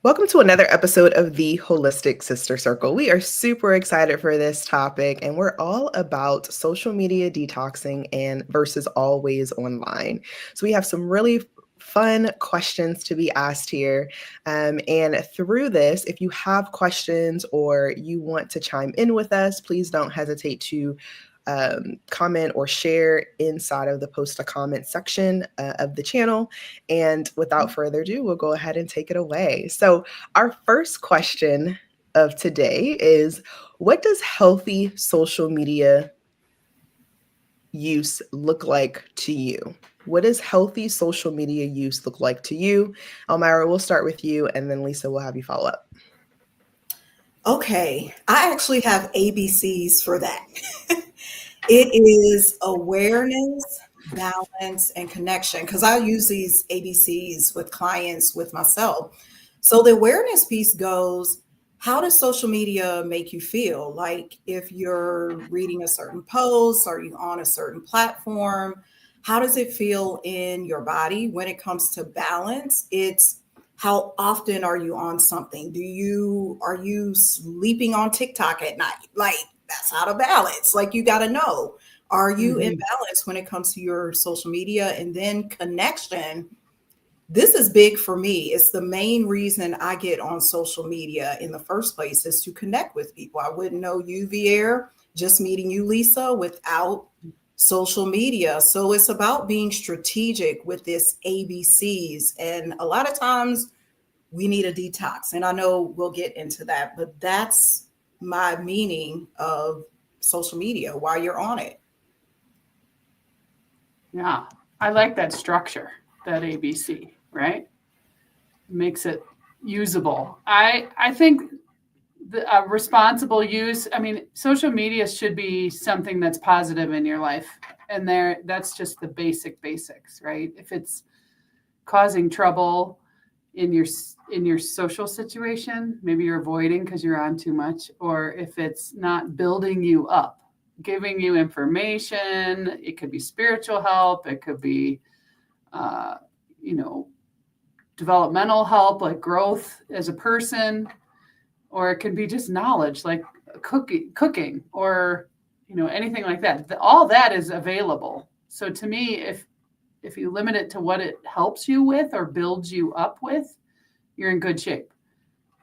Welcome to another episode of the Holistic Sister Circle. We are super excited for this topic, and we're all about social media detoxing and versus always online. So we have some really fun questions to be asked here. And through this, if you have questions or you want to chime in with us, please don't hesitate to comment or share inside of the post a comment section of the channel. And without further ado, we'll go ahead and take it away. So, our first question of today is, what does healthy social media use look like to you? What does healthy social media use look like to you? Elmira, we'll start with you, and then Lisa will have you follow up. Okay, I actually have ABCs for that. It is awareness, balance, and connection because I use these ABCs with clients, with myself. So the awareness piece goes, how does social media make you feel? Like if you're reading a certain post, are you on a certain platform? How does it feel in your body? When it comes to balance, it's how often are you on something? Are you sleeping on TikTok at night? Like that's out of balance. Like you got to know, are you in Mhm. balance when it comes to your social media? And then connection. This is big for me. It's the main reason I get on social media in the first place is to connect with people. I wouldn't know you, Vier, just meeting you, Lisa, without social media. So it's about being strategic with this ABCs. And a lot of times we need a detox. And I know we'll get into that, but that's my meaning of social media while you're on it. Yeah, I like that structure, that ABC, right? Makes it usable. I think the responsible use. I mean, social media should be something that's positive in your life, and that's just the basics, right? If it's causing trouble in your social situation, maybe you're avoiding because you're on too much, or if it's not building you up, giving you information, it could be spiritual help, it could be uh, you know developmental help like growth as a person, or it could be just knowledge like cooking or anything like that. All that is available. So to me, if you limit it to what it helps you with or builds you up with, you're in good shape,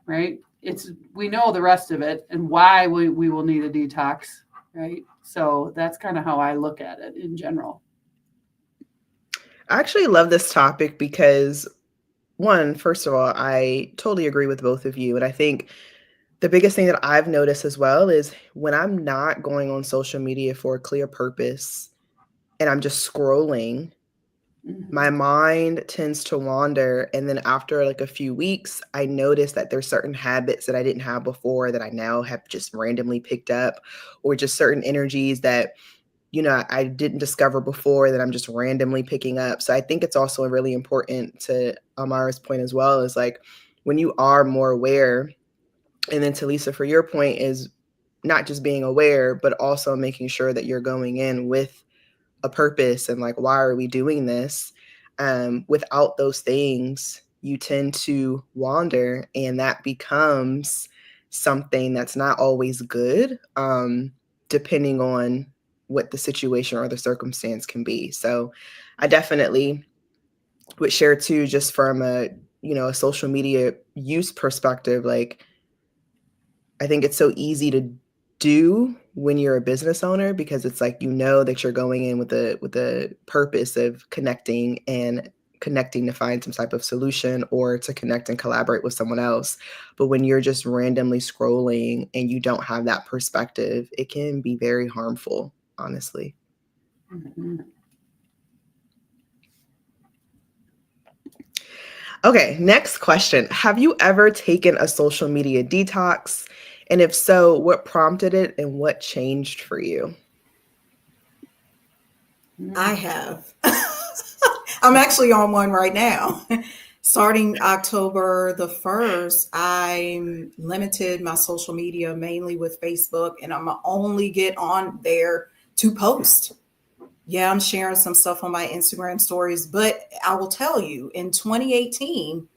right? It's We know the rest of it and why we will need a detox, right? So that's kind of how I look at it in general. I actually love this topic because, one, first of all, I totally agree with both of you. And I think the biggest thing that I've noticed as well is when I'm not going on social media for a clear purpose and I'm just scrolling, my Mm-hmm. mind tends to wander. And then after like a few weeks, I notice that there's certain habits that I didn't have before that I now have just randomly picked up, or just certain energies that I didn't discover before that I'm just randomly picking up. So I think it's also really important, to Amara's point as well, is like when you are more aware, and then to Lisa, for your point, is not just being aware, but also making sure that you're going in with a purpose and like, why are we doing this? Without those things, you tend to wander, and that becomes something that's not always good, depending on what the situation or the circumstance can be. So I definitely would share too, just from a social media use perspective, like I think it's so easy to do when you're a business owner, because it's like that you're going in with a purpose of connecting to find some type of solution or to connect and collaborate with someone else. But when you're just randomly scrolling and you don't have that perspective, it can be very harmful, honestly. Mm-hmm. Okay, next question. Have you ever taken a social media detox? And if so, what prompted it and what changed for you? I have. I'm actually on one right now. Starting October the 1st, I limited my social media mainly with Facebook, and I'm only get on there to post. Yeah, I'm sharing some stuff on my Instagram stories, but I will tell you in 2018,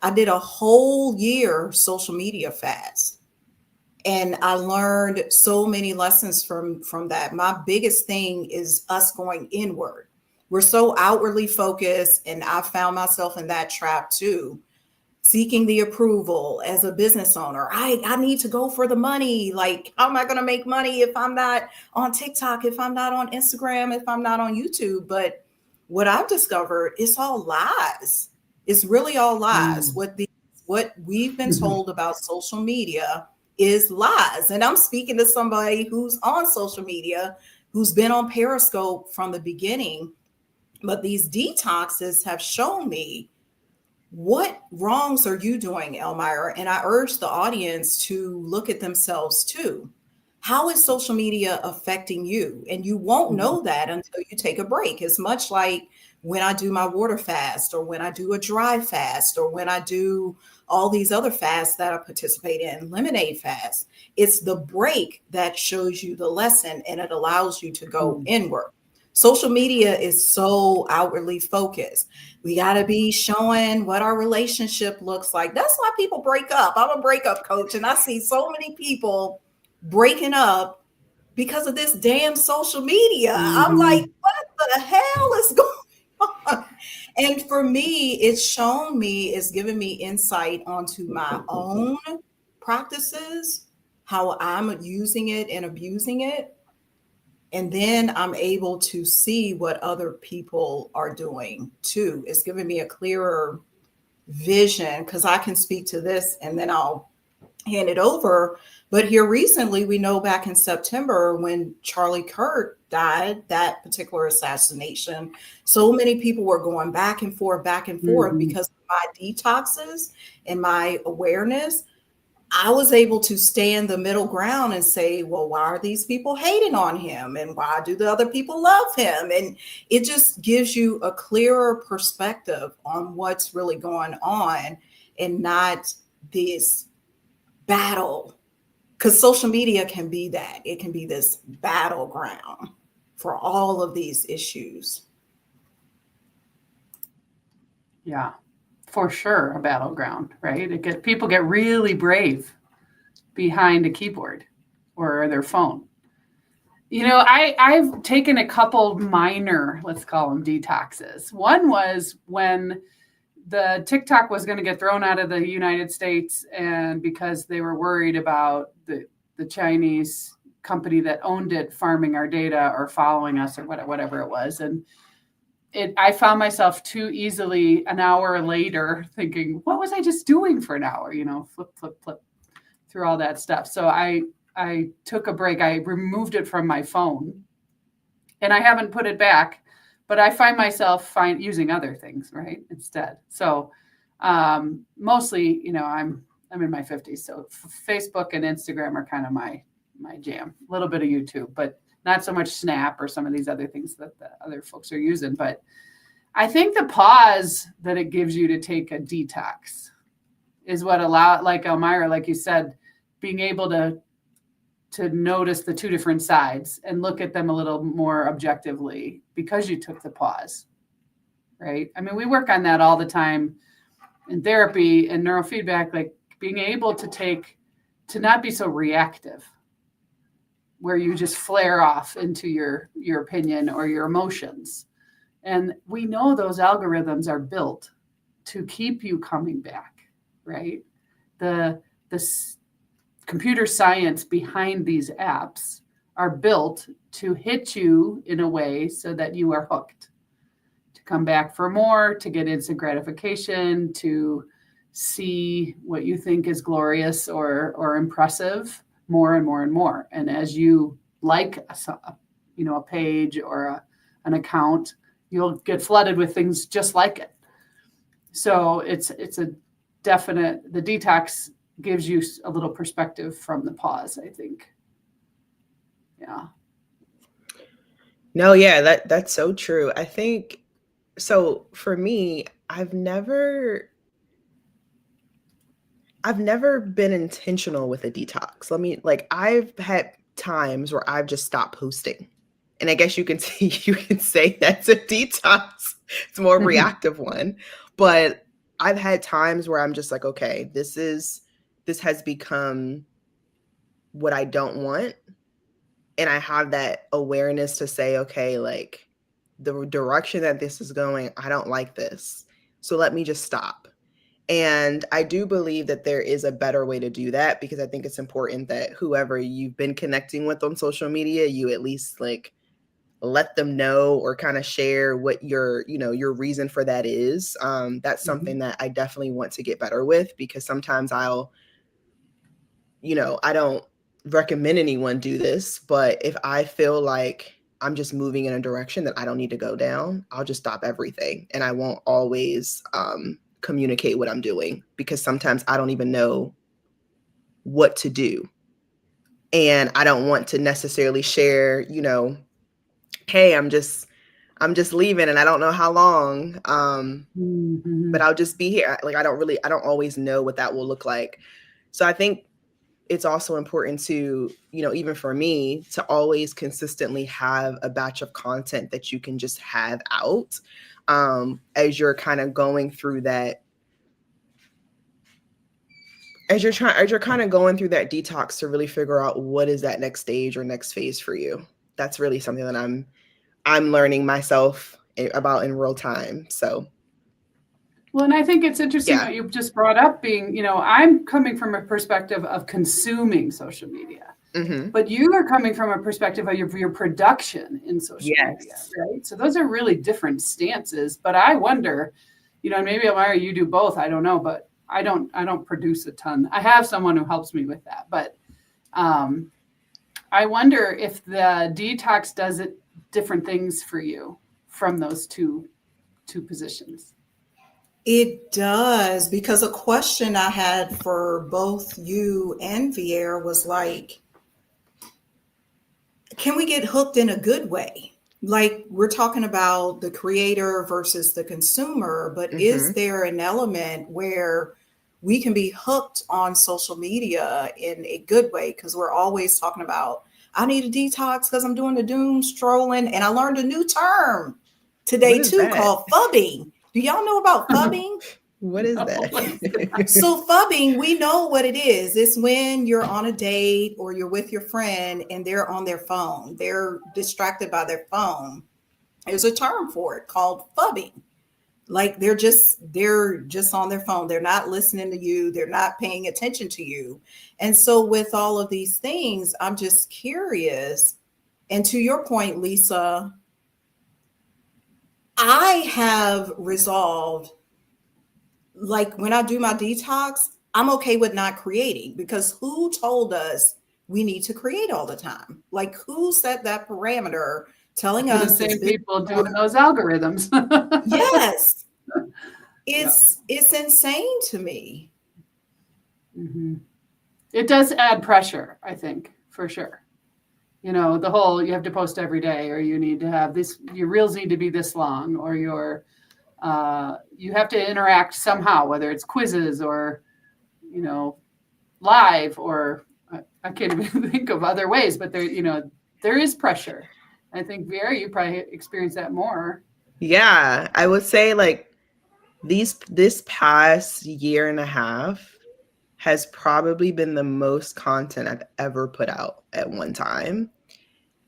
I did a whole year social media fast. And I learned so many lessons from that. My biggest thing is us going inward. We're so outwardly focused, and I found myself in that trap too, seeking the approval as a business owner. I need to go for the money. Like, how am I going to make money if I'm not on TikTok, if I'm not on Instagram, if I'm not on YouTube? But what I've discovered, it's all lies. It's really all lies. Mm. What we've been told about social media is lies. And I'm speaking to somebody who's on social media, who's been on Periscope from the beginning. But these detoxes have shown me, what wrongs are you doing, Elmira? And I urge the audience to look at themselves too. How is social media affecting you? And you won't know that until you take a break. It's much like when I do my water fast, or when I do a dry fast, or when I do all these other fasts that I participate in, lemonade fast. It's the break that shows you the lesson, and it allows you to go inward. Social media is so outwardly focused. We got to be showing what our relationship looks like. That's why people break up. I'm a breakup coach, and I see so many people breaking up because of this damn social media. I'm like, what the hell is going on? And for me, it's given me insight onto my own practices, how I'm using it and abusing it. And then I'm able to see what other people are doing too. It's given me a clearer vision, because I can speak to this and then I'll hand it over. But here recently, we know back in September when Charlie Kirk died, that particular assassination, so many people were going back and forth because of my detoxes and my awareness. I was able to stand the middle ground and say, well, why are these people hating on him? And why do the other people love him? And it just gives you a clearer perspective on what's really going on, and not this battle. Because social media can be that. It can be this battleground for all of these issues. Yeah, for sure, a battleground, right? People get really brave behind a keyboard or their phone. I've taken a couple minor, let's call them detoxes. One was when the TikTok was going to get thrown out of the United States, and because they were worried about the Chinese company that owned it farming our data or following us or whatever it was. And I found myself too easily an hour later thinking, what was I just doing for an hour? Flip through all that stuff. So I took a break. I removed it from my phone, and I haven't put it back, but I find myself using other things, right, instead. So mostly, I'm in my 50s. So Facebook and Instagram are kind of my jam. A little bit of YouTube, but not so much Snap or some of these other things that the other folks are using. But I think the pause that it gives you to take a detox is what like Elmira, like you said, being able to notice the two different sides and look at them a little more objectively because you took the pause, right? I mean, we work on that all the time in therapy and neurofeedback, like being able to not be so reactive, where you just flare off into your opinion or your emotions. And we know those algorithms are built to keep you coming back, right? The computer science behind these apps are built to hit you in a way so that you are hooked, to come back for more, to get instant gratification, to see what you think is glorious or impressive more and more and more. And as you like a page or an account, you'll get flooded with things just like it. So it's a definite, the detox gives you a little perspective from the pause, I think. Yeah. No, yeah, that's so true. I think, so for me, I've never been intentional with a detox. I've had times where I've just stopped posting. And I guess you can say that's a detox. It's a more reactive one. But I've had times where I'm just like, okay, this has become what I don't want. And I have that awareness to say, okay, like the direction that this is going, I don't like this. So let me just stop. And I do believe that there is a better way to do that, because I think it's important that whoever you've been connecting with on social media, you at least like let them know or kind of share what your reason for that is. That's something that I definitely want to get better with, because sometimes I don't recommend anyone do this, but if I feel like I'm just moving in a direction that I don't need to go down, I'll just stop everything. And I won't always communicate what I'm doing, because sometimes I don't even know what to do. And I don't want to necessarily share, hey, I'm just leaving and I don't know how long. But I'll just be here. Like, I don't always know what that will look like. So I think it's also important to, even for me, to always consistently have a batch of content that you can just have out as you're kind of going through that, as you're kind of going through that detox, to really figure out what is that next stage or next phase for you. That's really something that I'm learning myself about in real time. So. Well, and I think it's interesting what you just brought up, being, I'm coming from a perspective of consuming social media, but you are coming from a perspective of your production in social media, right? So those are really different stances. But I wonder, maybe Amara, you do both. I don't know, but I don't produce a ton. I have someone who helps me with that, but I wonder if the detox does it different things for you from those two positions. It does, because a question I had for both you and Viera was like, can we get hooked in a good way? Like, we're talking about the creator versus the consumer, but is there an element where we can be hooked on social media in a good way? Because we're always talking about, I need a detox because I'm doing the doom strolling. And I learned a new term today too, called phubbing. Do y'all know about phubbing? What is that? So phubbing, we know what it is. It's when you're on a date or you're with your friend and they're on their phone. They're distracted by their phone. There's a term for it called phubbing. Like they're just on their phone. They're not listening to you. They're not paying attention to you. And so with all of these things, I'm just curious. And to your point, Lisa, I have resolved, like when I do my detox, I'm okay with not creating, because who told us we need to create all the time? Like, who set that parameter telling us the same people doing those algorithms? Yes. It's insane to me. It does add pressure, I think, for sure. The whole, you have to post every day, or you need to have this, your reels need to be this long, or you have to interact somehow, whether it's quizzes or, live, or I can't even think of other ways, but there is pressure. I think, Vera, you probably experience that more. Yeah, I would say like this past year and a half has probably been the most content I've ever put out at one time.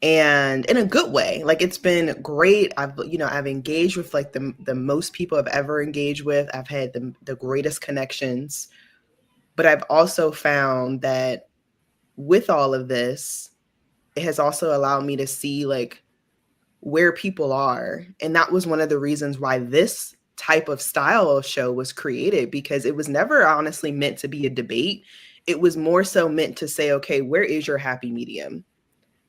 And in a good way. Like, it's been great. I've engaged with like the most people I've ever engaged with. I've had the greatest connections. But I've also found that with all of this, it has also allowed me to see like where people are. And that was one of the reasons why this type of style of show was created, because it was never honestly meant to be a debate. It was more so meant to say, okay, where is your happy medium?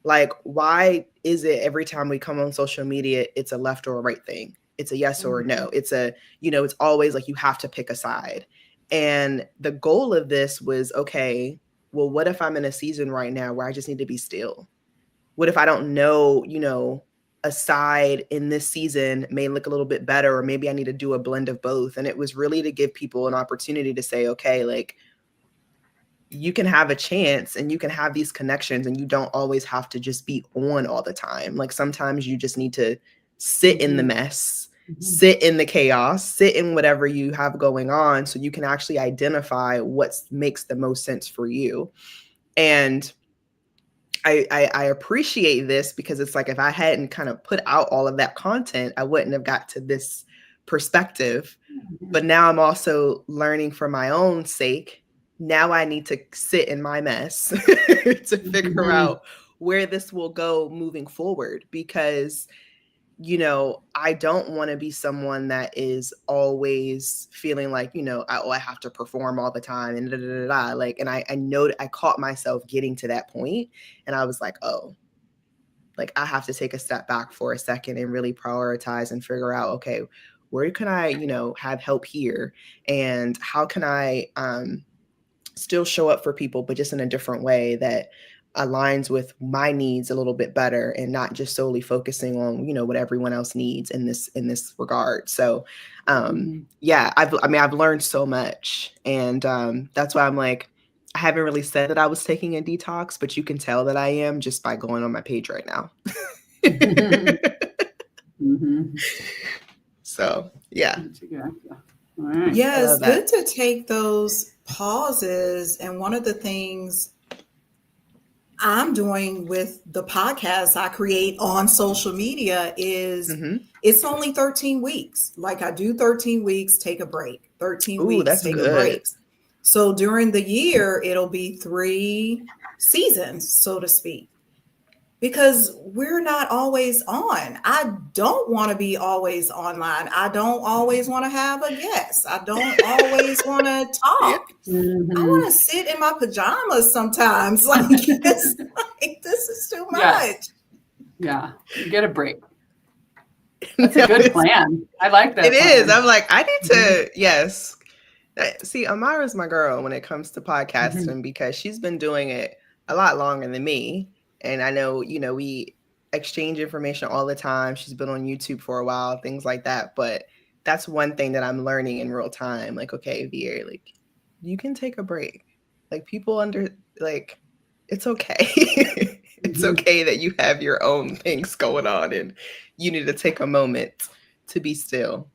Like, why is it every time we come on social media, it's a left or a right thing? It's a yes or a no. It's it's always like you have to pick a side. And the goal of this was, okay, well, what if I'm in a season right now where I just need to be still? What if I don't know, a side in this season may look a little bit better, or maybe I need to do a blend of both? And it was really to give people an opportunity to say, okay, like, you can have a chance and you can have these connections, and you don't always have to just be on all the time. Like, sometimes you just need to sit in the mess sit in the chaos, sit in whatever you have going on so you can actually identify what makes the most sense for you. And I appreciate this because it's like if I hadn't kind of put out all of that content, I wouldn't have got to this perspective. But now I'm also learning for my own sake. Now I need to sit in my mess to figure out where this will go moving forward, because I don't want to be someone that is always feeling like, I have to perform all the time and da, da, da, da. Like, and I know that I caught myself getting to that point, and I was like, oh, like I have to take a step back for a second and really prioritize and figure out, okay, where can I, have help here, and how can I still show up for people, but just in a different way that aligns with my needs a little bit better, and not just solely focusing on what everyone else needs in this regard. So yeah, I've learned so much, and that's why I'm like, I haven't really said that I was taking a detox, but you can tell that I am just by going on my page right now. So yeah. All right. Yeah, it's good to take those pauses. And one of the things I'm doing with the podcast I create on social media is it's only 13 weeks. Like I do 13 weeks, take a break, 13 weeks, that's take good. a break. So during the year, it'll be 3 seasons, so to speak, because we're not always on. I don't want to be always online. I don't always want to have a guest. I don't always want to talk. I want to sit in my pajamas sometimes. Like, this is too much. Yeah. Get a break. That's a good plan. I like that. It is. I'm like, I need to, yes. See, Amara's my girl when it comes to podcasting, because she's been doing it a lot longer than me. And I know, we exchange information all the time. She's been on YouTube for a while, things like that. But that's one thing that I'm learning in real time. Like, okay, Vier, like, you can take a break. Like, people it's okay. It's okay that you have your own things going on and you need to take a moment to be still.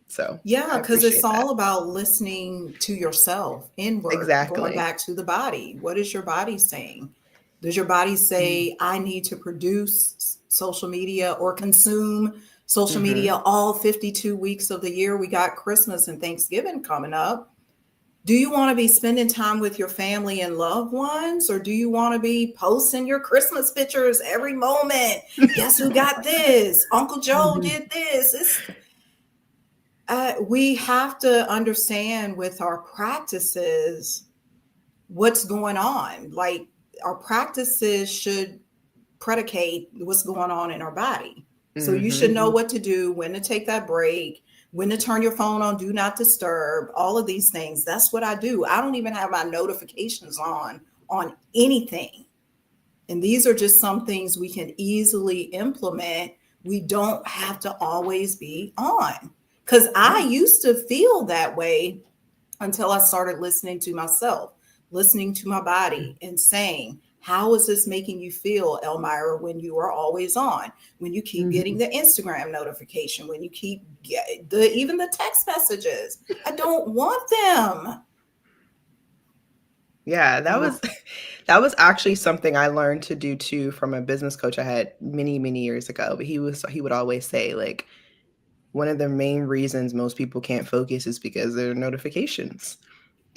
So yeah, because it's all about listening to yourself inward. Exactly. Going back to the body. What is your body saying? Does your body say, I need to produce social media or consume social media all 52 weeks of the year? We got Christmas and Thanksgiving coming up. Do you want to be spending time with your family and loved ones? Or do you want to be posting your Christmas pictures every moment? Guess who got this? Uncle Joe did this. We have to understand with our practices what's going on. Like, our practices should predicate what's going on in our body. So you should know what to do, when to take that break, when to turn your phone on, do not disturb, all of these things. That's what I do. I don't even have my notifications on anything. And these are just some things we can easily implement. We don't have to always be on. Because I used to feel that way until I started listening to myself, listening to my body, and saying, how is this making you feel, Elmira, when you are always on? When you keep getting the Instagram notification, when you keep even the text messages. I don't want them. Yeah, that was actually something I learned to do too from a business coach I had many, many years ago. But he would always say, like, one of the main reasons most people can't focus is because there are notifications.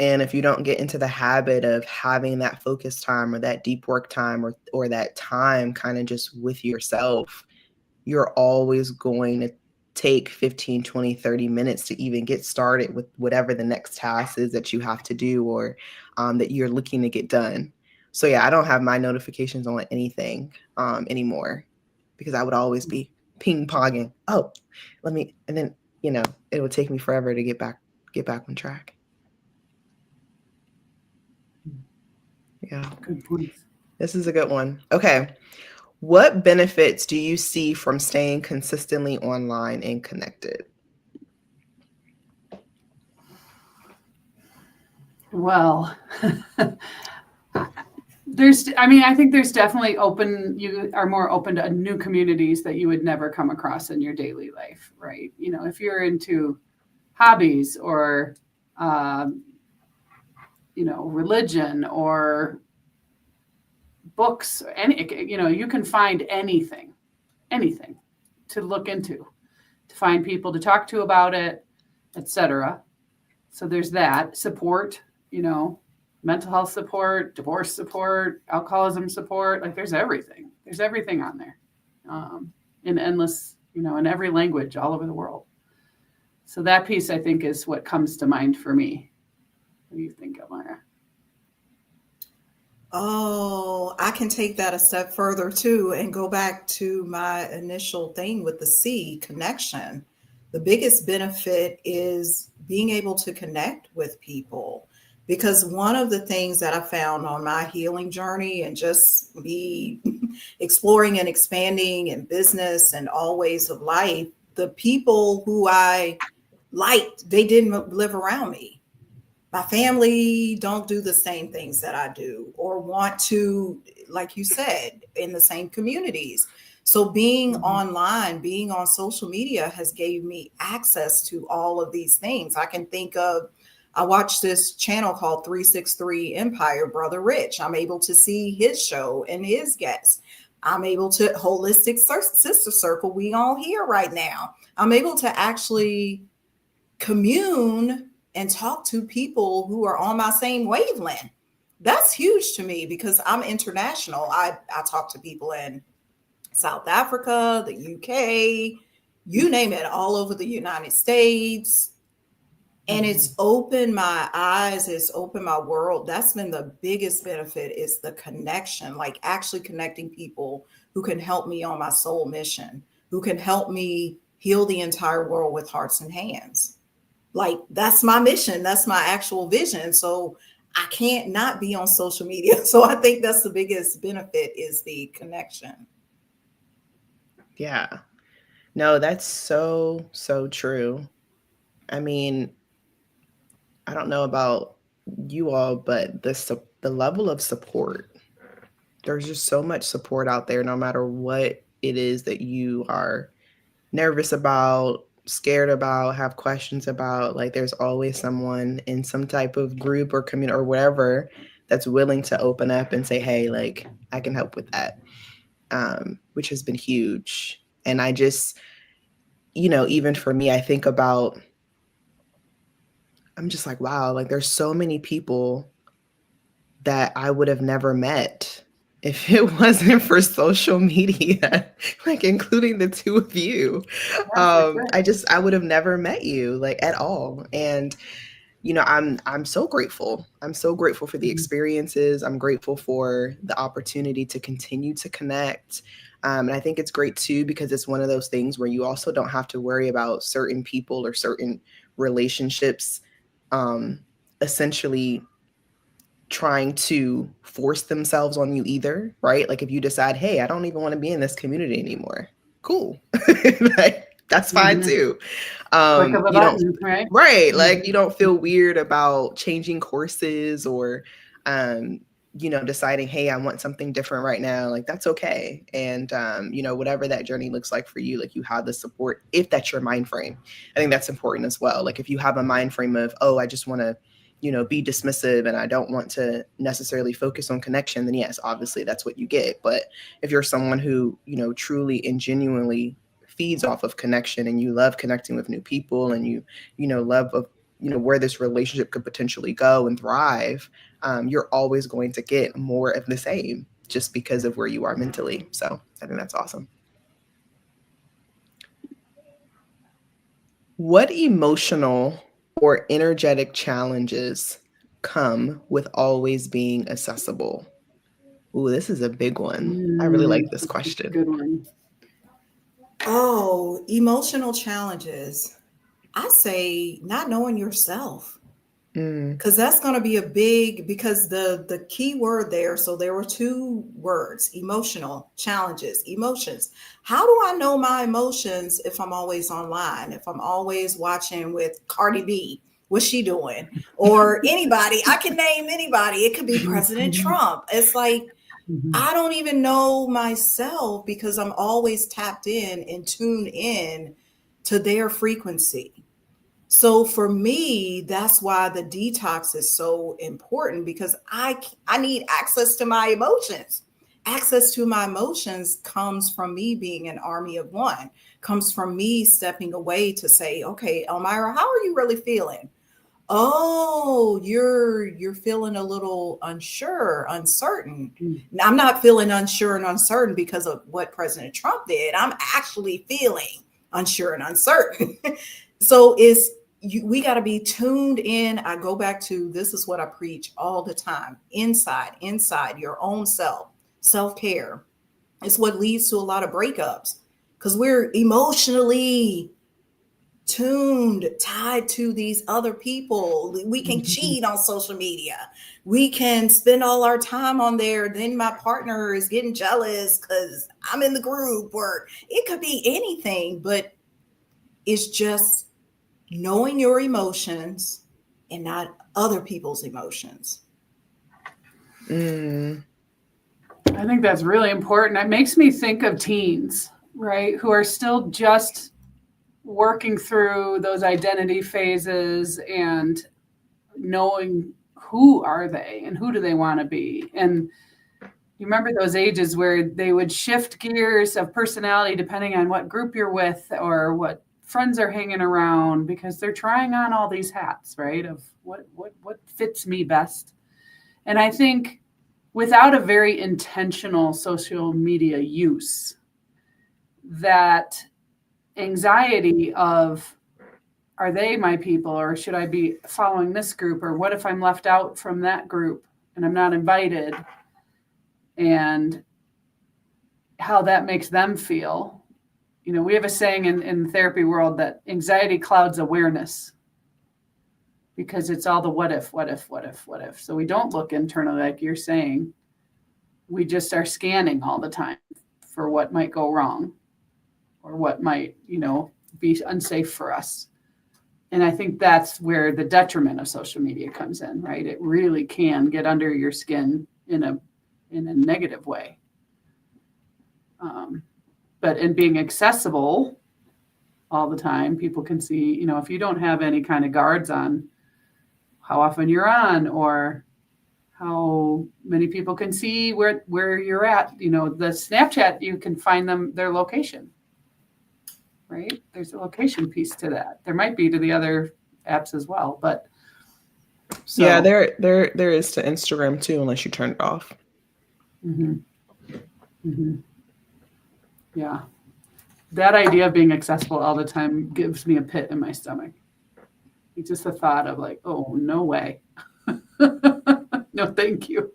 And if you don't get into the habit of having that focus time or that deep work time or that time kind of just with yourself, you're always going to take 15, 20, 30 minutes to even get started with whatever the next task is that you have to do or that you're looking to get done. So yeah, I don't have my notifications on anything anymore, because I would always be ping-ponging. Oh, and then, it would take me forever to get back on track. Yeah. Good points. This is a good one. Okay. What benefits do you see from staying consistently online and connected? Well, I think there's definitely you are more open to new communities that you would never come across in your daily life, right? If you're into hobbies or, um, religion or books, you can find anything to look into, to find people to talk to about it, etc. So there's that support, mental health support, divorce support, alcoholism support. Like there's everything. There's everything on there, in endless, in every language all over the world. So that piece, I think, is what comes to mind for me. What do you think, Elmira? Oh, I can take that a step further too and go back to my initial thing with the C connection. The biggest benefit is being able to connect with people. Because one of the things that I found on my healing journey and just me exploring and expanding in business and all ways of life, the people who I liked, they didn't live around me. My family don't do the same things that I do or want to, like you said, in the same communities. So being online, being on social media has gave me access to all of these things. I watched this channel called 363 Empire, Brother Rich. I'm able to see his show and his guests. I'm able to Holistic Sister Circle, we all here right now. I'm able to actually commune and talk to people who are on my same wavelength. That's huge to me because I'm international. I talk to people in South Africa, the UK, you name it, all over the United States. And it's opened my eyes, it's opened my world. That's been the biggest benefit, is the connection, like actually connecting people who can help me on my soul mission, who can help me heal the entire world with hearts and hands. Like that's my mission. That's my actual vision. So I can't not be on social media. So I think that's the biggest benefit, is the connection. Yeah. No, that's so, so true. I mean, I don't know about you all, but the level of support, there's just so much support out there, no matter what it is that you are nervous about, scared about, have questions about. Like there's always someone in some type of group or community or whatever that's willing to open up and say, hey, like I can help with that, which has been huge. And I just, even for me, I think about, I'm just like, wow, like there's so many people that I would have never met if it wasn't for social media, like including the two of you. I would have never met you like at all. And I'm so grateful. I'm so grateful for the experiences. I'm grateful for the opportunity to continue to connect. And I think it's great too, because it's one of those things where you also don't have to worry about certain people or certain relationships, essentially trying to force themselves on you either, right? Like if you decide, hey, I don't even want to be in this community anymore, cool. Like, that's fine too. Click of a You don't, button, right? right? Like you don't feel weird about changing courses or, deciding, hey, I want something different right now. Like that's okay. And, whatever that journey looks like for you, like you have the support, if that's your mind frame. I think that's important as well. Like if you have a mind frame of, oh, I just want to, be dismissive and I don't want to necessarily focus on connection, then yes, obviously that's what you get. But if you're someone who, truly and genuinely feeds off of connection and you love connecting with new people and you love of, where this relationship could potentially go and thrive, you're always going to get more of the same just because of where you are mentally. So I think that's awesome. What emotional or energetic challenges come with always being accessible? Ooh, this is a big one. I really like this question. Good one. Oh, emotional challenges. I say not knowing yourself. Because that's going to be because the key word there, so there were two words: emotional challenges, emotions. How do I know my emotions if I'm always online, if I'm always watching with Cardi B What's she doing? Or anybody, I can name anybody. It could be President Trump. It's like, I don't even know myself because I'm always tapped in and tuned in to their frequency. So for me, that's why the detox is so important, because I need access to my emotions. Access to my emotions comes from me being an army of one, comes from me stepping away to say, okay, Elmira, how are you really feeling? Oh, you're feeling a little unsure, uncertain. Now, I'm not feeling unsure and uncertain because of what President Trump did. I'm actually feeling unsure and uncertain. So we got to be tuned in. I go back to, this is what I preach all the time. Inside your own self-care is what leads to a lot of breakups, because we're emotionally tied to these other people. We can cheat on social media. We can spend all our time on there. Then my partner is getting jealous because I'm in the group, or it could be anything, but it's just knowing your emotions and not other people's emotions. I think that's really important. It makes me think of teens, right, who are still just working through those identity phases and knowing who are they and who do they want to be. And you remember those ages where they would shift gears of personality depending on what group you're with or what friends are hanging around, because they're trying on all these hats, right, of what fits me best. And I think without a very intentional social media use, that anxiety of, are they my people, or should I be following this group, or what if I'm left out from that group and I'm not invited, and how that makes them feel. You know, we have a saying in the therapy world that anxiety clouds awareness, because it's all the what if. So we don't look internally, like you're saying. We just are scanning all the time for what might go wrong or what might, be unsafe for us. And I think that's where the detriment of social media comes in, right? It really can get under your skin in a negative way. But in being accessible all the time, people can see, if you don't have any kind of guards on how often you're on, or how many people can see where you're at, the Snapchat, you can find their location, right? There's a location piece to that. There might be to the other apps as well, but so. Yeah, there is to Instagram too, unless you turn it off. Yeah. That idea of being accessible all the time gives me a pit in my stomach. It's just the thought of like, oh, no way. No, thank you.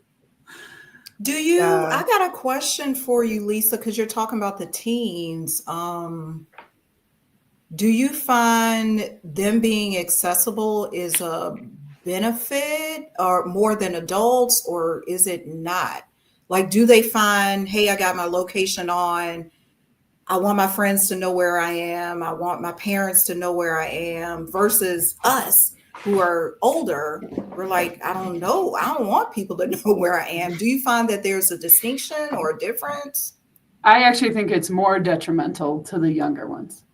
I got a question for you, Lisa, because you're talking about the teens. Do you find them being accessible is a benefit or more than adults, or is it not? Like, do they find, hey, I got my location on, I want my friends to know where I am, I want my parents to know where I am, versus us who are older, we're like, I don't know, I don't want people to know where I am. Do you find that there's a distinction or a difference? I actually think it's more detrimental to the younger ones.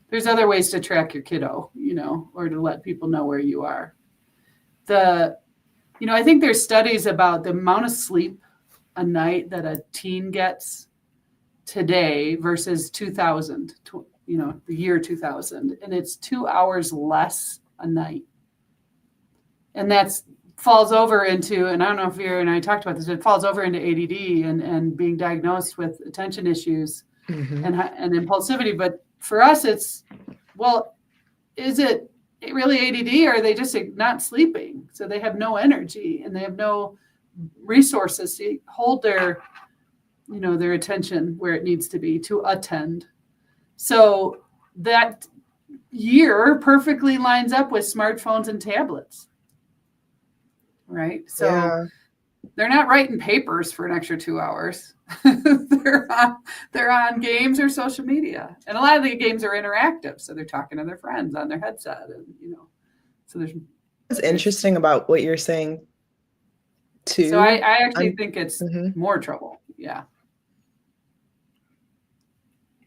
There's other ways to track your kiddo, or to let people know where you are. I think there's studies about the amount of sleep a night that a teen gets today versus 2000, the year 2000, and it's 2 hours less a night. And that's falls over into, and I don't know if you and I talked about this, it falls over into ADD and being diagnosed with attention issues and impulsivity. But for us, it's, well, is it really ADD, or are they just not sleeping? So they have no energy and they have no resources to hold their attention where it needs to be to attend. So that year perfectly lines up with smartphones and tablets, right? So they're not writing papers for an extra 2 hours. they're on games or social media, and a lot of the games are interactive, so they're talking to their friends on their headset, and So there's What's interesting about what you're saying too. So I actually think it's Mhm. more trouble. Yeah.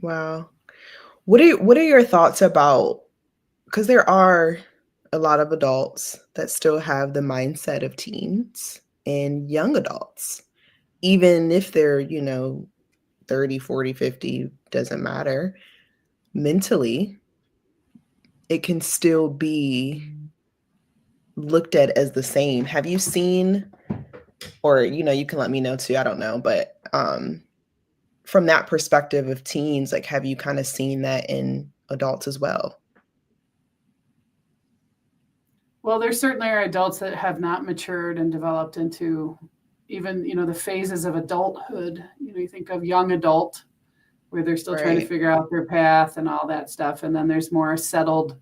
Wow. What are your thoughts about, because there are a lot of adults that still have the mindset of teens and young adults, even if they're, 30, 40, 50, doesn't matter. Mentally, it can still be looked at as the same. Have you seen, or you can let me know too, I don't know, but from that perspective of teens, like, have you kind of seen that in adults as well? Well, there certainly are adults that have not matured and developed into even, the phases of adulthood. You think of young adult where they're still trying to Right. figure out their path and all that stuff. And then there's more settled,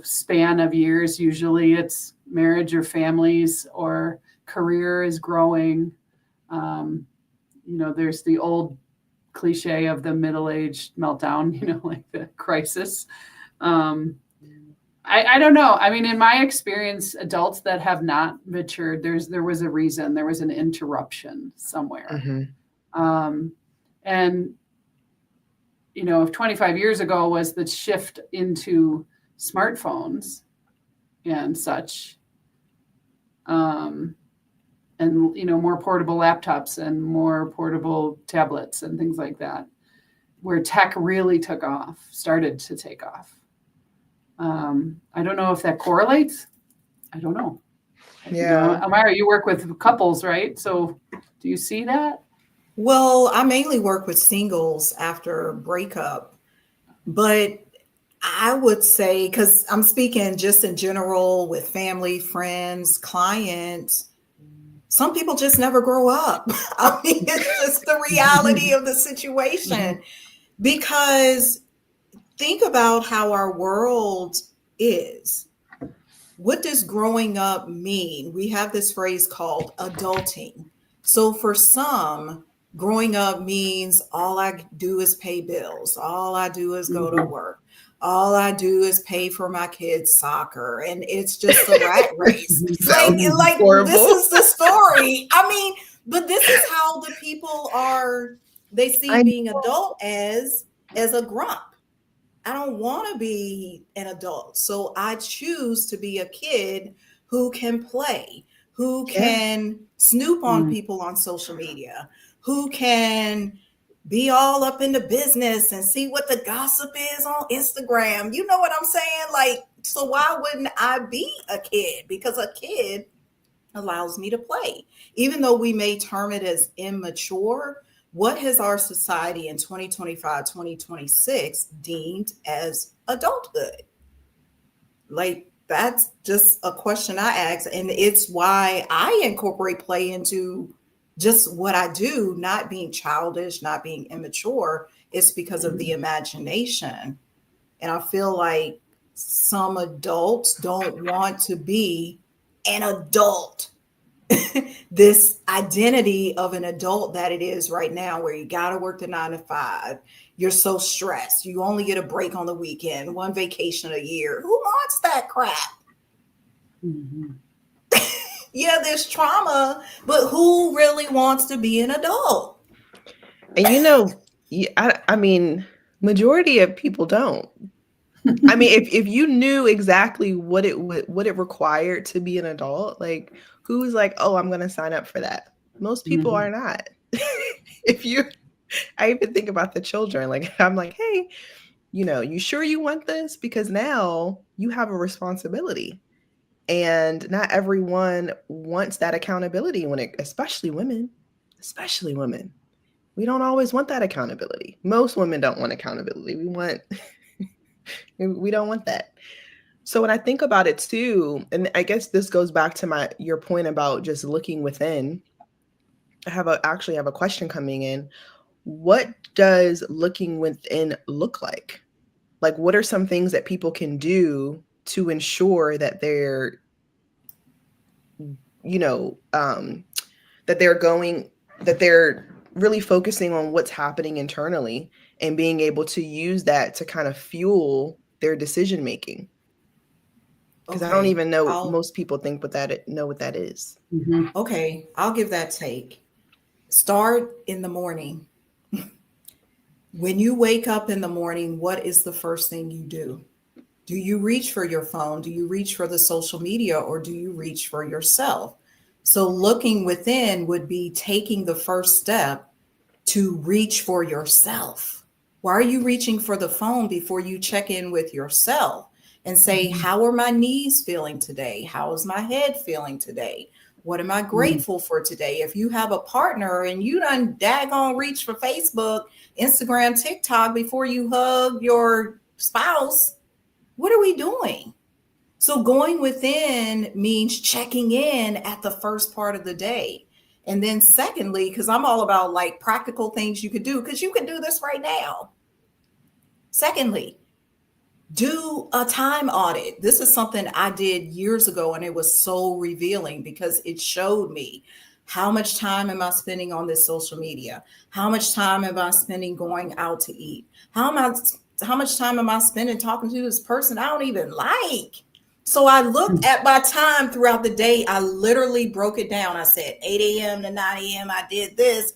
span of years. Usually it's marriage or families or career is growing. There's the old cliche of the middle-aged meltdown, like the crisis. I don't know. I mean, in my experience, adults that have not matured, there was a reason, there was an interruption somewhere. Mm-hmm. And, if 25 years ago was the shift into smartphones and such, and, more portable laptops and more portable tablets and things like that, where tech really started to take off. I don't know if that correlates. I don't know. Yeah. Amira, you work with couples, right? So do you see that? Well, I mainly work with singles after breakup, but I would say, because I'm speaking just in general with family, friends, clients, some people just never grow up. I mean, it's just the reality of the situation. Because think about how our world is. What does growing up mean? We have this phrase called adulting. So for some, growing up means all I do is pay bills. All I do is go to work. All I do is pay for my kids' soccer. And it's just a rat race. like horrible. This is the story. I mean, but this is how the people are, they see being adult as a grump. I don't want to be an adult. So I choose to be a kid who can play, who can snoop on people on social media, who can be all up in the business and see what the gossip is on Instagram. You know what I'm saying? Like, so why wouldn't I be a kid? Because a kid allows me to play. Even though we may term it as immature, what has our society in 2025, 2026 deemed as adulthood? Like, that's just a question I ask. And it's why I incorporate play into just what I do, not being childish, not being immature. It's because of the imagination. And I feel like some adults don't want to be an adult. This identity of an adult that it is right now, where you got to work the 9 to 5. You're so stressed. You only get a break on the weekend, one vacation a year. Who wants that crap? Yeah, there's trauma, but who really wants to be an adult? And I mean, majority of people don't. I mean, if you knew exactly what it required to be an adult, like, who's like, oh, I'm gonna sign up for that? Most people are not. I even think about the children. Like, I'm like, hey, you sure you want this? Because now you have a responsibility. And not everyone wants that accountability especially women. Especially women. We don't always want that accountability. Most women don't want accountability. We don't want that. So when I think about it too, and I guess this goes back to your point about just looking within, actually have a question coming in. What does looking within look like? Like, what are some things that people can do to ensure that they're, that they're really focusing on what's happening internally and being able to use that to kind of fuel their decision making? Because I don't Okay. even know I'll most people know what that is. Mhm. okay, I'll give that take. Start in the morning. When you wake up in the morning, what is the first thing you do? Do you reach for your phone? Do you reach for the social media or do you reach for yourself? So, looking within would be taking the first step to reach for yourself. Why are you reaching for the phone before you check in with yourself and say, Mhm. how are my knees feeling today? How is my head feeling today? What am I Mhm. grateful for today? If you have a partner and you done daggone reach for Facebook, Instagram, TikTok before you hug your spouse, what are we doing? So going within means checking in at the first part of the day. And then secondly, because I'm all about like practical things you could do, because you can do this right now. Secondly, do a time audit. This is something I did years ago, and it was so revealing because it showed me how much time am I spending on this social media? How much time am I spending going out to eat? How much time am I spending talking to this person I don't even like? So I looked at my time throughout the day. I literally broke it down. I said 8 a.m. to 9 a.m. I did this.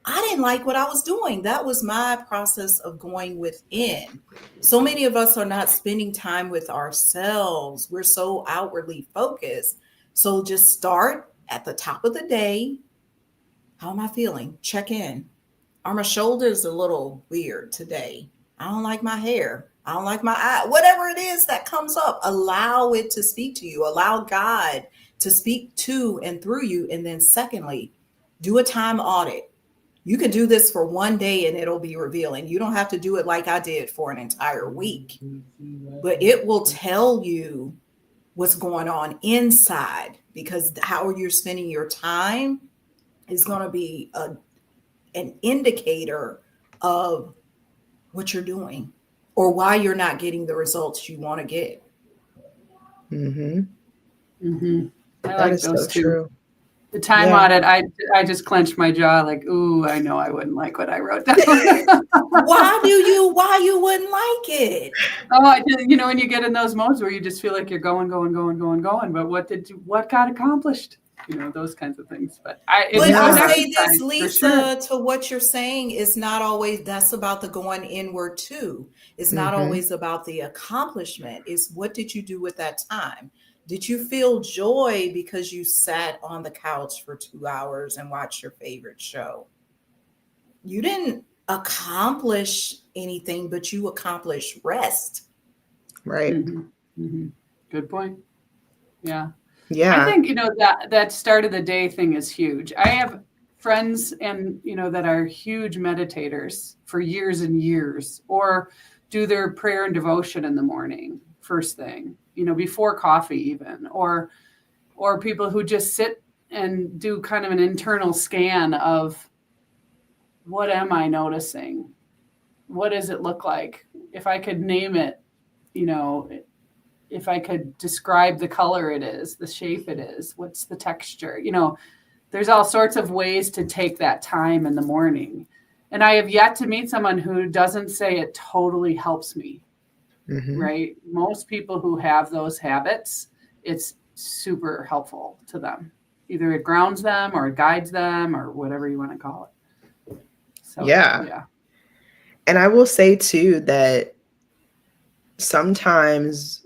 I didn't like what I was doing. That was my process of going within. So many of us are not spending time with ourselves. We're so outwardly focused. So just start at the top of the day. How am I feeling? Check in. Are my shoulders a little weird today? I don't like my hair. I don't like my eye. Whatever it is that comes up, allow it to speak to you. Allow God to speak to and through you. And then, secondly, do a time audit. You can do this for one day and it'll be revealing. You don't have to do it like I did for an entire week, but it will tell you what's going on inside because how you're spending your time is going to be an indicator of what you're doing or why you're not getting the results you want to get. Hmm. Mhm. I That like is so those two. true. The time Yeah. audit, I just clenched my jaw like, ooh, I know I wouldn't like what I wrote down. Why you wouldn't like it? Oh, I did, when you get in those modes where you just feel like you're going, going, going, going, going, but what got accomplished? Those kinds of things. But it's But a good I'll Yeah. say this, exercise for sure. Lisa, to what you're saying is not always that's about the going inward too. It's not Hmm. always about the accomplishment. It's what did you do with that time? Did you feel joy because you sat on the couch for 2 hours and watched your favorite show? You didn't accomplish anything, but you accomplished rest. Right. Hmm. Hmm. Good point. Yeah. I Yeah. think, that start of the day thing is huge. I have friends and, that are huge meditators for years and years, or do their prayer and devotion in the morning, first thing, before coffee even, or people who just sit and do kind of an internal scan of what am I noticing? What does it look like? If I could name it, you know, if I could describe the color it is, the shape it is, what's the texture, there's all sorts of ways to take that time in the morning. And I have yet to meet someone who doesn't say it totally helps me, Hmm. right? Most people who have those habits, it's super helpful to them. Either it grounds them or it guides them or whatever you want to call it. So, Yeah. yeah. And I will say too that sometimes,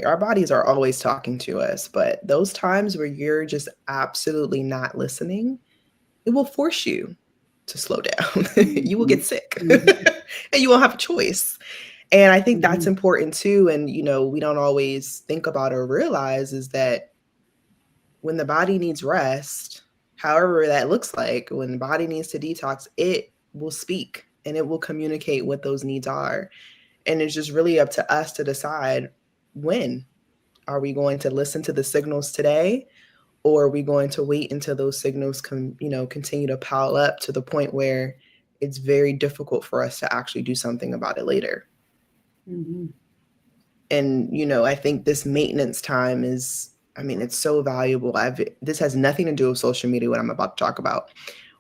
our bodies are always talking to us, but those times where you're just absolutely not listening, it will force you to slow down. You will Mm-hmm. get sick Mm-hmm. and you won't have a choice. And I think that's Mm-hmm. important too. And, we don't always think about or realize is that when the body needs rest, however that looks like, when the body needs to detox, it will speak and it will communicate what those needs are. And it's just really up to us to decide when are we going to listen to the signals today, or are we going to wait until those signals continue to pile up to the point where it's very difficult for us to actually do something about it later. Mm-hmm. And I think this maintenance time is, I mean, it's so valuable. This has nothing to do with social media, what I'm about to talk about,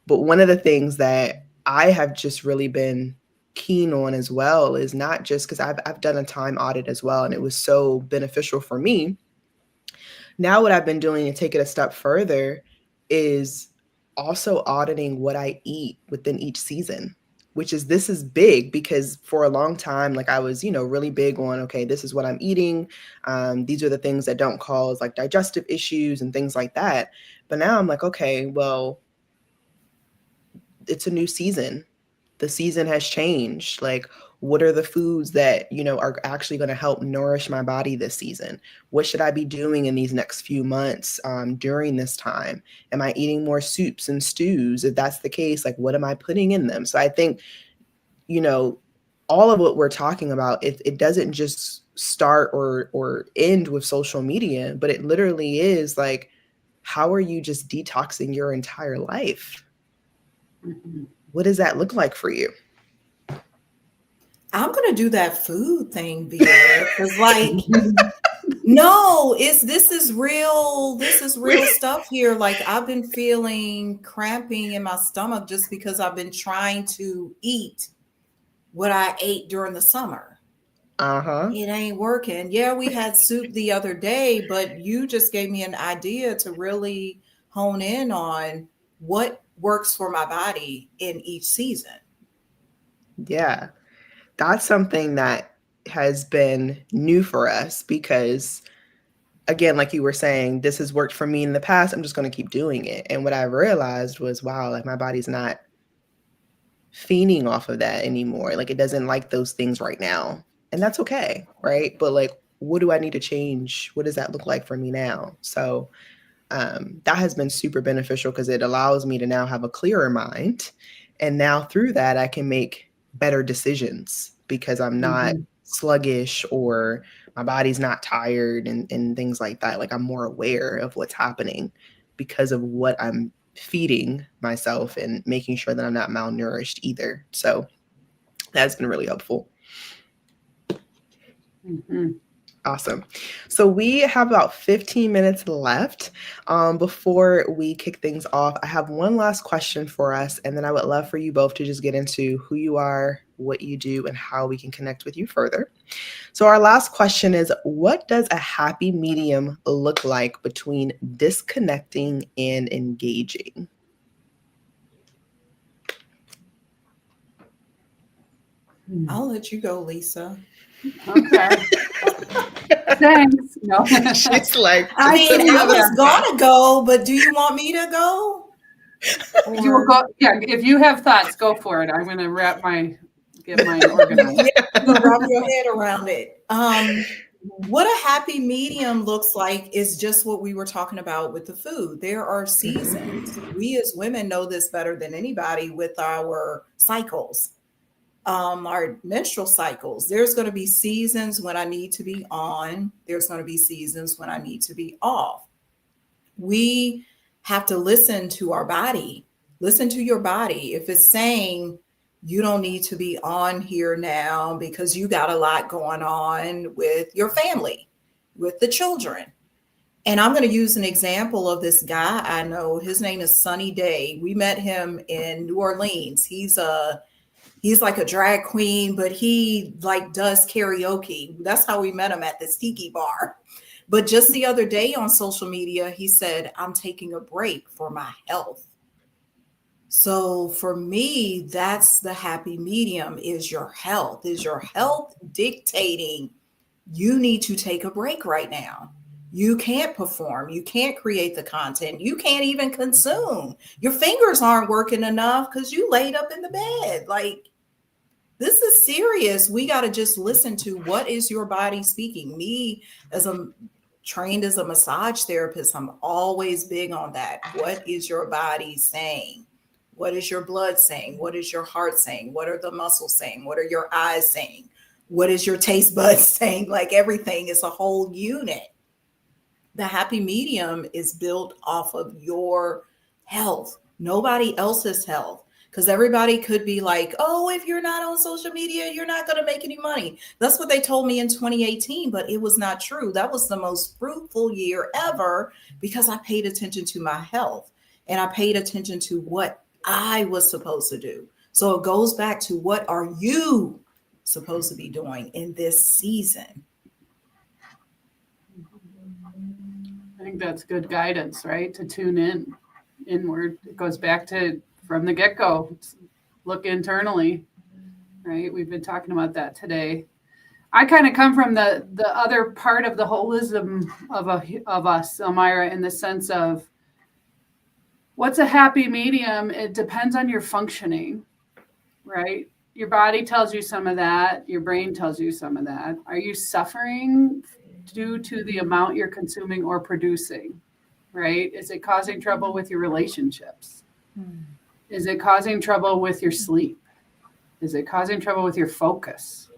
but one of the things that I have just really been keen on as well is not just because I've done a time audit as well, and it was so beneficial for me. Now, what I've been doing to take it a step further is also auditing what I eat within each season, which is this is big because for a long time, like I was, really big on, okay, this is what I'm eating. These are the things that don't cause like digestive issues and things like that. But now I'm like, okay, well, it's a new season. The season has changed. Like, what are the foods that, are actually going to help nourish my body this season? What should I be doing in these next few months during this time? Am I eating more soups and stews? If that's the case, like, what am I putting in them? So I think, all of what we're talking about, it doesn't just start or end with social media, but it literally is like, how are you just detoxing your entire life? Mhm. What does that look like for you? I'm gonna do that food thing, Vera, because like, no, this is real. This is real stuff here. Like I've been feeling cramping in my stomach just because I've been trying to eat what I ate during the summer. Uh-huh. It ain't working. Yeah, we had soup the other day, but you just gave me an idea to really hone in on what works for my body in each season. Yeah. That's something that has been new for us because, again, like you were saying, this has worked for me in the past. I'm just going to keep doing it. And what I realized was, wow, like my body's not fiending off of that anymore. Like it doesn't like those things right now. And that's okay. Right. But like, what do I need to change? What does that look like for me now? So that has been super beneficial because it allows me to now have a clearer mind. And now through that, I can make better decisions because I'm not Mhm. sluggish or my body's not tired and things like that. Like I'm more aware of what's happening because of what I'm feeding myself and making sure that I'm not malnourished either. So that's been really helpful. Mhm. Awesome. So we have about 15 minutes left. Before we kick things off, I have one last question for us, and then I would love for you both to just get into who you are, what you do, and how we can connect with you further. So our last question is, what does a happy medium look like between disconnecting and engaging? I'll let you go, Lisa. Okay. Thanks. No. She's like, I just mean, put me I on the was spot. gonna go, but do you want me to go? You will Or go. Yeah. If you have thoughts, go for it. I'm going to get mine organized. yeah, you wrap your head around it. What a happy medium looks like is just what we were talking about with the food. There are seasons. We as women know this better than anybody with our cycles, our menstrual cycles. There's going to be seasons when I need to be on, there's going to be seasons when I need to be off. We have to listen to our body. Listen to your body. If it's saying you don't need to be on here now because you got a lot going on with your family, with the children. And I'm going to use an example of this guy I know. His name is Sunny Day. We met him in New Orleans. He's like a drag queen, but he like does karaoke. That's how we met him at this tiki bar. But just the other day on social media, he said, I'm taking a break for my health. So for me, that's the happy medium is your health. Is your health dictating you need to take a break right now? You can't perform. You can't create the content. You can't even consume. Your fingers aren't working enough because you laid up in the bed. Like, this is serious. We got to just listen to what is your body speaking. Me, as a trained as a massage therapist, I'm always big on that. What is your body saying? What is your blood saying? What is your heart saying? What are the muscles saying? What are your eyes saying? What is your taste buds saying? Like everything is a whole unit. The happy medium is built off of your health, nobody else's health. Because everybody could be like, oh, if you're not on social media, you're not going to make any money. That's what they told me in 2018, but it was not true. That was the most fruitful year ever because I paid attention to my health and I paid attention to what I was supposed to do. So it goes back to, what are you supposed to be doing in this season? I think that's good guidance, right? To tune inward. It goes back to from the get-go. Look internally, right? We've been talking about that today. I kind of come from the other part of the holism of us, Elmira, in the sense of what's a happy medium? It depends on your functioning, right? Your body tells you some of that. Your brain tells you some of that. Are you suffering due to the amount you're consuming or producing, right? Is it causing trouble with your relationships? Is it causing trouble with your sleep? Is it causing trouble with your focus?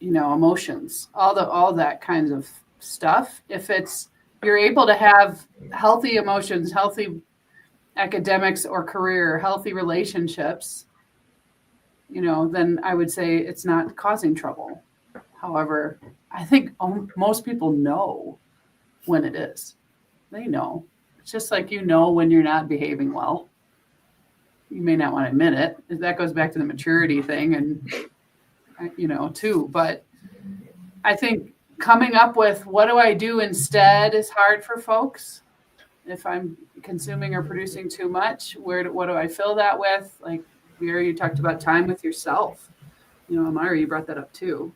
Emotions, all that kinds of stuff. If you're able to have healthy emotions, healthy academics or career, healthy relationships, then I would say it's not causing trouble. However, I think most people know when it is. They know. It's just like when you're not behaving well. You may not want to admit it. That goes back to the maturity thing and, too. But I think coming up with what do I do instead is hard for folks. If I'm consuming or producing too much, what do I fill that with? Like, Vera, you talked about time with yourself. Amira, you brought that up too.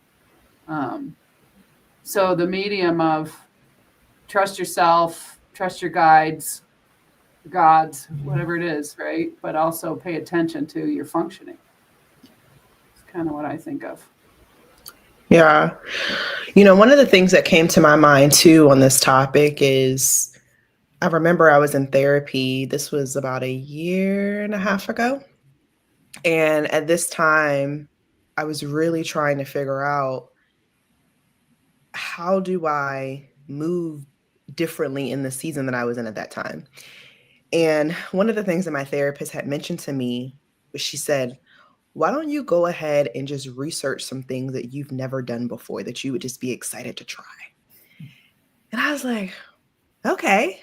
So the medium of trust yourself, trust your guides, gods, whatever it is, right? But also pay attention to your functioning. It's kind of what I think of. Yeah. One of the things that came to my mind too on this topic is I remember I was in therapy. This was about a year and a half ago. And at this time, I was really trying to figure out, how do I move differently in the season that I was in at that time? And one of the things that my therapist had mentioned to me was, she said, why don't you go ahead and just research some things that you've never done before that you would just be excited to try? And I was like, okay.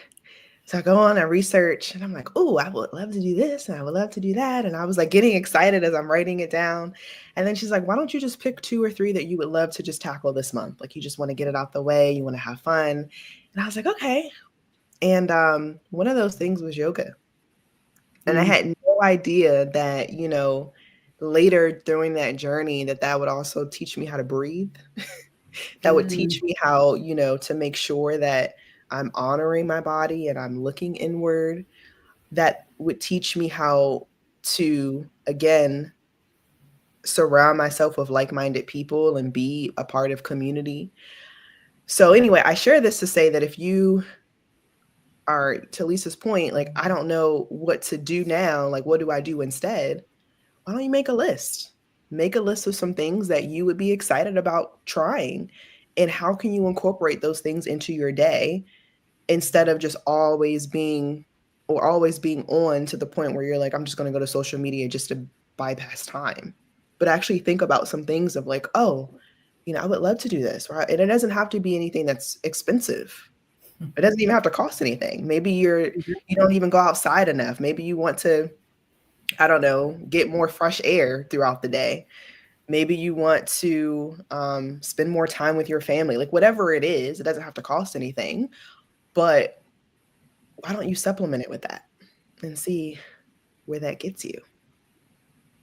So I go on and research and I'm like, oh, I would love to do this and I would love to do that. And I was like getting excited as I'm writing it down. And then she's like, why don't you just pick 2 or 3 that you would love to just tackle this month? Like, you just want to get it out the way. You want to have fun. And I was like, okay. And one of those things was yoga. And I had no idea that, later during that journey, that would also teach me how to breathe. That would teach me how, to make sure that I'm honoring my body and I'm looking inward. That would teach me how to, again, surround myself with like-minded people and be a part of community. So anyway, I share this to say that if you are, to Lisa's point, like, I don't know what to do now, like, what do I do instead? Why don't you make a list? Make a list of some things that you would be excited about trying. And how can you incorporate those things into your day instead of just always being on to the point where you're like, I'm just going to go to social media just to bypass time. But actually think about some things of like, oh, I would love to do this, right? And it doesn't have to be anything that's expensive. It doesn't even have to cost anything. Maybe you don't even go outside enough. Maybe you want to, I don't know, get more fresh air throughout the day. Maybe you want to spend more time with your family. Like, whatever it is, it doesn't have to cost anything. But why don't you supplement it with that and see where that gets you?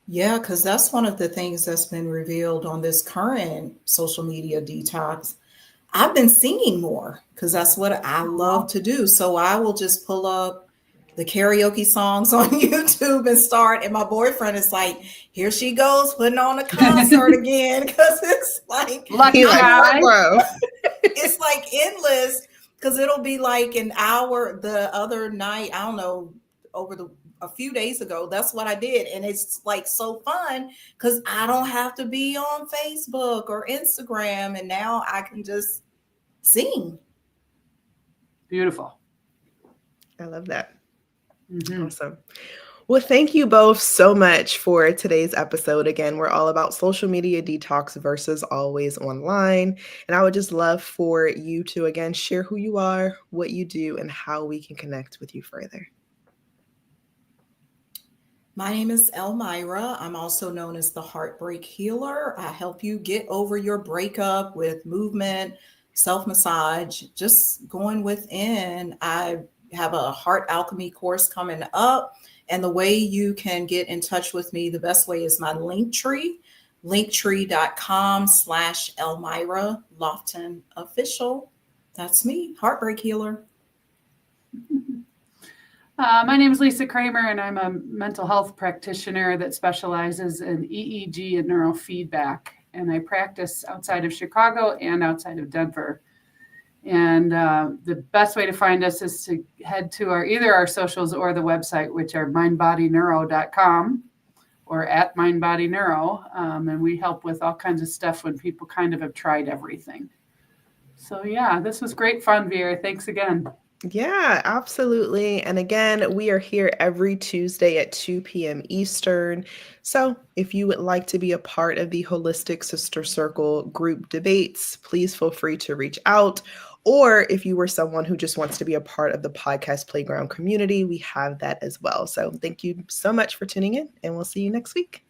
Yeah, because that's one of the things that's been revealed on this current social media detox. I've been singing more because that's what I love to do. So I will just pull up the karaoke songs on YouTube and start. And my boyfriend is like, here she goes, putting on a concert again. Because it's like, lucky guy. It's like endless, because it'll be like an hour. The other night, I don't know, a few days ago, that's what I did. And it's like so fun because I don't have to be on Facebook or Instagram. And now I can just sing. Beautiful. I love that. Awesome. Well, thank you both so much for today's episode. Again, we're all about social media detox versus always online. And I would just love for you to, again, share who you are, what you do, and how we can connect with you further. My name is Elmira. I'm also known as the Heartbreak Healer. I help you get over your breakup with movement, self massage, just going within. I have a heart alchemy course coming up. And the way you can get in touch with me, the best way is my link tree, linktree.com/Elmira Lofton Official. That's me, Heartbreak Healer. My name is Lisa Kramer, and I'm a mental health practitioner that specializes in EEG and neurofeedback. And I practice outside of Chicago and outside of Denver. And the best way to find us is to head to either our socials or the website, which are mindbodyneuro.com or at mindbodyneuro. And we help with all kinds of stuff when people kind of have tried everything. So yeah, this was great fun, Vera. Thanks again. Yeah, absolutely. And again, we are here every Tuesday at 2 p.m. Eastern. So if you would like to be a part of the Holistic Sister Circle group debates, please feel free to reach out. Or if you were someone who just wants to be a part of the Podcast Playground community, we have that as well. So thank you so much for tuning in, and we'll see you next week.